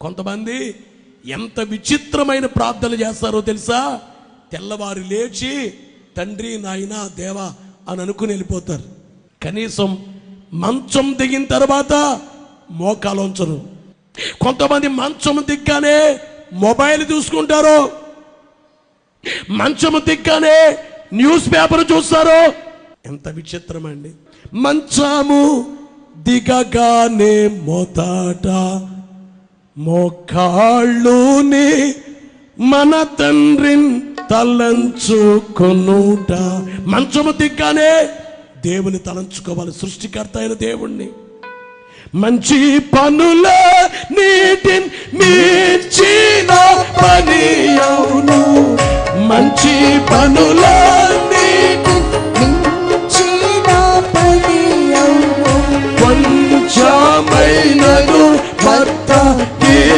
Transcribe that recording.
కొంతమంది ఎంత విచిత్రమైన ప్రార్థనలు చేస్తారో తెలుసా? తెల్లవారు లేచి తండ్రి నాయన దేవా అని అనుకుని వెళ్ళిపోతారు. కనీసం మంచం దిగిన తర్వాత మోకాలు ఉంచరు. కొంతమంది మంచం దిగ్గానే మొబైల్ చూసుకుంటారు, మంచం దిగ్గానే న్యూస్ పేపర్ చూస్తారు. ఎంత విచిత్రం అండి! మంచము దిగగానే మొదట మోకాళ్ళుని మన తండ్రిని తలంచుకొనుట. మంచము దిగ్గానే దేవుని తలంచుకోవాలి, సృష్టికర్త అయిన దేవుణ్ణి. మంచి పనుల నీటిని